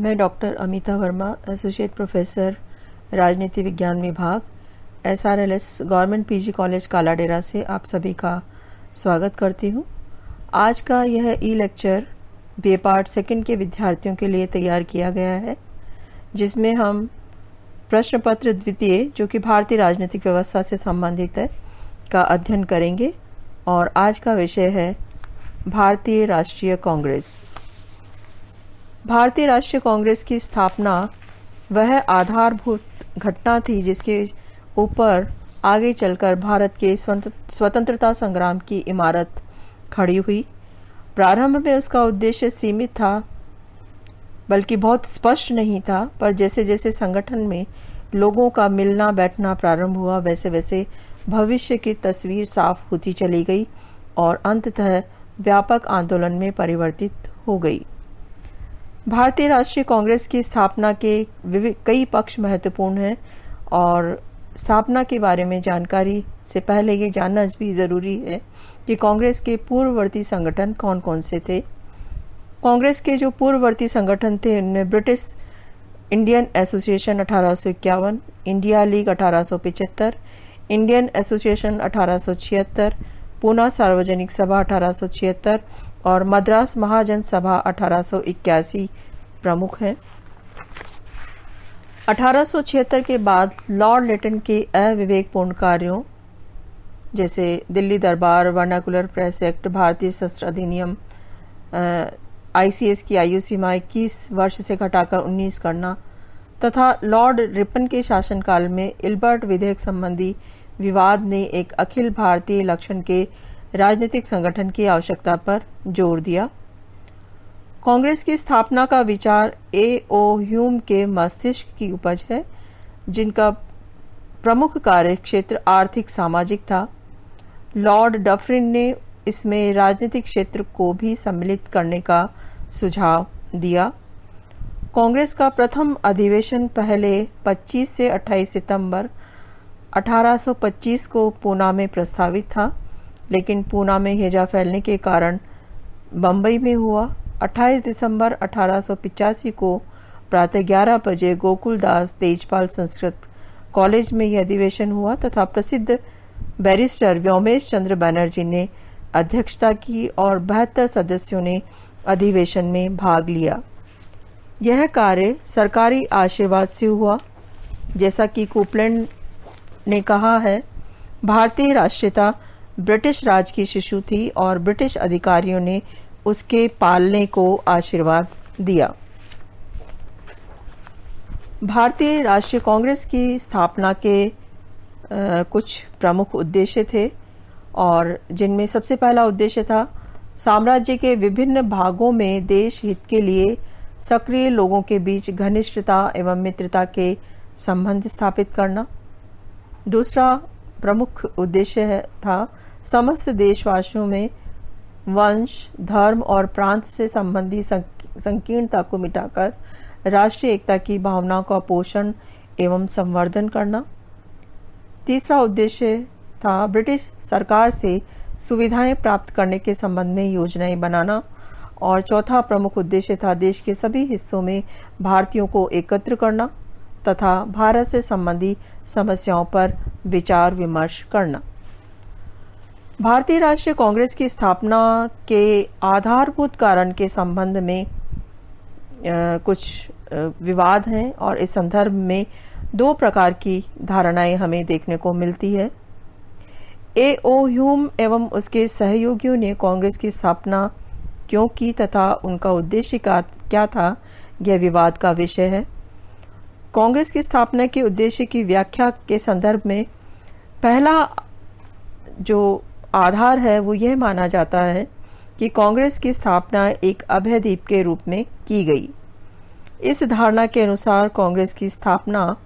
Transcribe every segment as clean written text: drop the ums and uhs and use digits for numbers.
मैं doctor Amita Verma, associate professor राजनीति विज्ञान विभाग, SRLS government PG college Kaladera से आप सभी का स्वागत करती हूँ। आज का यह लेक्चर BA पार्ट सेकंड के विद्यार्थियों के लिए तैयार किया गया है, जिसमें हम प्रश्न पत्र द्वितीय, जो कि भारतीय राजनीतिक व्यवस्था से संबंधित है, का अध्ययन करेंगे। और आज का विषय है भारतीय राष्ट्रीय कांग्रेस। भारतीय राष्ट्रीय कांग्रेस की स्थापना वह आधारभूत घटना थी जिसके ऊपर आगे चलकर भारत के स्वतंत्रता संग्राम की इमारत खड़ी हुई। प्रारंभ में उसका उद्देश्य सीमित था, बल्कि बहुत स्पष्ट नहीं था, पर जैसे जैसे संगठन में लोगों का मिलना बैठना प्रारंभ हुआ, वैसे वैसे भविष्य की तस्वीर साफ होती चली गई और अंततः व्यापक आंदोलन में परिवर्तित हो गई। भारतीय राष्ट्रीय कांग्रेस की स्थापना के कई पक्ष महत्वपूर्ण हैं और स्थापना के बारे में जानकारी से पहले ये जानना भी ज़रूरी है कि कांग्रेस के पूर्ववर्ती संगठन कौन कौन से थे। कांग्रेस के जो पूर्ववर्ती संगठन थे उनमें British Indian association 1851, India league 1875, Indian association 1876, Poona सार्वजनिक सभा 1876 और मद्रास महाजन सभा 1881 प्रमुख हैं। 1876 के बाद लॉर्ड लिटन के अविवेकपूर्ण कार्यों जैसे दिल्ली दरबार, वर्नाकुलर प्रेस एक्ट, भारतीय शस्त्र अधिनियम, ICS की आयु सीमा 21 वर्ष से घटाकर 19 करना तथा लॉर्ड रिपन के शासनकाल में इल्बर्ट विधेयक संबंधी विवाद ने एक अखिल भारतीय लक्षण के राजनीतिक संगठन की आवश्यकता पर जोर दिया। कांग्रेस की स्थापना का विचार A.O. ह्यूम के मस्तिष्क की उपज है, जिनका प्रमुख कार्य क्षेत्र आर्थिक सामाजिक था। लॉर्ड डफरिन ने इसमें राजनीतिक क्षेत्र को भी सम्मिलित करने का सुझाव दिया। कांग्रेस का प्रथम अधिवेशन पहले 25 से 28 सितंबर 1825 को पूना में प्रस्तावित था, लेकिन पूना में हैजा फैलने के कारण बंबई में हुआ। 28 दिसंबर 1885 को प्रातः 11 बजे गोकुलदास तेजपाल संस्कृत कॉलेज में यह अधिवेशन हुआ तथा प्रसिद्ध बैरिस्टर व्योमेश चंद्र बनर्जी ने अध्यक्षता की और 72 सदस्यों ने अधिवेशन में भाग लिया। यह कार्य सरकारी आशीर्वाद से हुआ। जैसा कि कोपलैंड ने कहा है, भारतीय राष्ट्रीयता ब्रिटिश राज की शिशु थी और ब्रिटिश अधिकारियों ने उसके पालने को आशीर्वाद दिया। भारतीय राष्ट्रीय कांग्रेस की स्थापना के कुछ प्रमुख उद्देश्य थे और जिनमें सबसे पहला उद्देश्य था साम्राज्य के विभिन्न भागों में देश हित के लिए सक्रिय लोगों के बीच घनिष्ठता एवं मित्रता के संबंध स्थापित करना। दूसरा प्रमुख उद्देश्य था समस्त देशवासियों में वंश, धर्म और प्रांत से संबंधी संकीर्णता को मिटाकर राष्ट्रीय एकता की भावना का पोषण एवं संवर्धन करना। तीसरा उद्देश्य था ब्रिटिश सरकार से सुविधाएं प्राप्त करने के संबंध में योजनाएं बनाना। और चौथा प्रमुख उद्देश्य था देश के सभी हिस्सों में भारतीयों को एकत्र करना तथा भारत से संबंधी समस्याओं पर विचार विमर्श करना। भारतीय राष्ट्रीय कांग्रेस की स्थापना के आधारभूत कारण के संबंध में कुछ विवाद हैं और इस संदर्भ में दो प्रकार की धारणाएं हमें देखने को मिलती है। A.O. ह्यूम एवं उसके सहयोगियों ने कांग्रेस की स्थापना क्यों की तथा उनका उद्देश्य क्या था, यह विवाद का विषय है। कांग्रेस की स्थापना के उद्देश्य की व्याख्या के संदर्भ में पहला जो आधार है वो यह माना जाता है कि कांग्रेस की स्थापना एक अभय द्वीप के रूप में की गई। इस धारणा के अनुसार कांग्रेस की स्थापना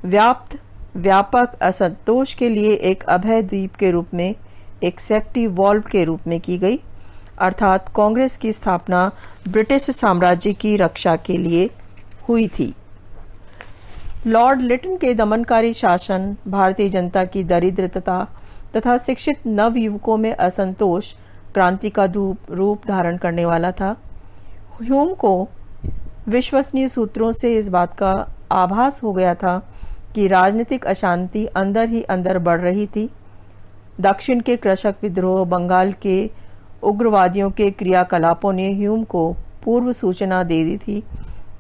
व्यापक असंतोष के लिए एक अभय द्वीप के रूप में, एक सेफ्टी वॉल्व के रूप में की गई। अर्थात कांग्रेस की स्थापना ब्रिटिश साम्राज्य की रक्षा के लिए हुई थी। लॉर्ड लिटन के दमनकारी शासन, भारतीय जनता की दरिद्रता तथा शिक्षित नवयुवकों में असंतोष क्रांति का रूप धारण करने वाला था। ह्यूम को विश्वसनीय सूत्रों से इस बात का आभास हो गया था कि राजनीतिक अशांति अंदर ही अंदर बढ़ रही थी। दक्षिण के कृषक विद्रोह, बंगाल के उग्रवादियों के क्रियाकलापों ने ह्यूम को पूर्व सूचना दे दी थी।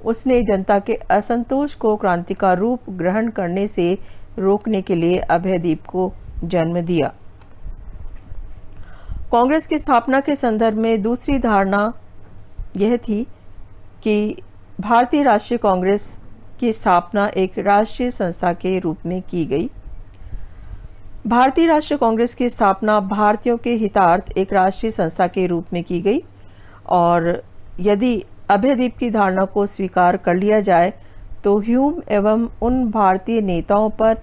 उसने जनता के असंतोष को क्रांति का रूप ग्रहण करने से रोकने के लिए अभयदीप को जन्म दिया। कांग्रेस की स्थापना के संदर्भ में दूसरी धारणा यह थी कि भारतीय राष्ट्रीय कांग्रेस की स्थापना एक राष्ट्रीय संस्था के रूप में की गई। भारतीय राष्ट्रीय कांग्रेस की स्थापना भारतीयों के हितार्थ एक राष्ट्रीय संस्था के रूप में की गई, और यदि अभयदीप की धारणा को स्वीकार कर लिया जाए तो ह्यूम एवं उन भारतीय नेताओं पर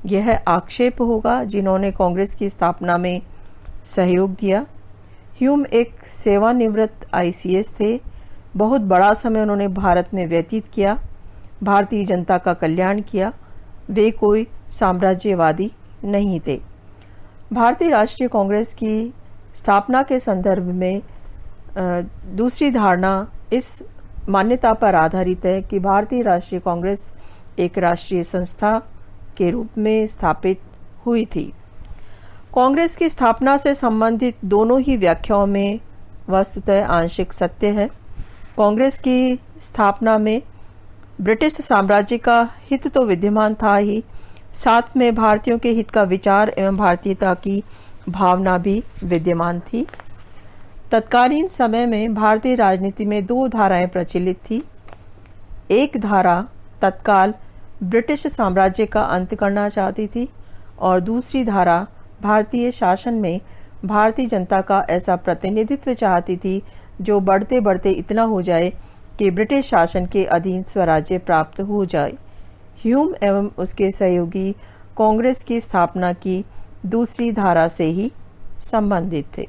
यह आक्षेप होगा जिन्होंने कांग्रेस की स्थापना में सहयोग दिया। ह्यूम एक सेवानिवृत्त आईसीएस थे। बहुत बड़ा समय उन्होंने भारत में व्यतीत किया, भारतीय जनता का कल्याण किया। वे कोई साम्राज्यवादी नहीं थे। भारतीय राष्ट्रीय कांग्रेस की स्थापना के संदर्भ में दूसरी धारणा इस मान्यता पर आधारित है कि भारतीय राष्ट्रीय कांग्रेस एक राष्ट्रीय संस्था के रूप में स्थापित हुई थी। कांग्रेस की स्थापना से संबंधित दोनों ही व्याख्याओं में वस्तुतः आंशिक सत्य है। कांग्रेस की स्थापना में ब्रिटिश साम्राज्य का हित तो विद्यमान था ही, साथ में भारतीयों के हित का विचार एवं भारतीयता की भावना भी विद्यमान थी। तत्कालीन समय में भारतीय राजनीति में दो धाराएं प्रचलित थी। एक धारा तत्काल ब्रिटिश साम्राज्य का अंत करना चाहती थी और दूसरी धारा भारतीय शासन में भारतीय जनता का ऐसा प्रतिनिधित्व चाहती थी जो बढ़ते बढ़ते इतना हो जाए कि ब्रिटिश शासन के अधीन स्वराज्य प्राप्त हो जाए। ह्यूम एवं उसके सहयोगी कांग्रेस की स्थापना की दूसरी धारा से ही संबंधित थे।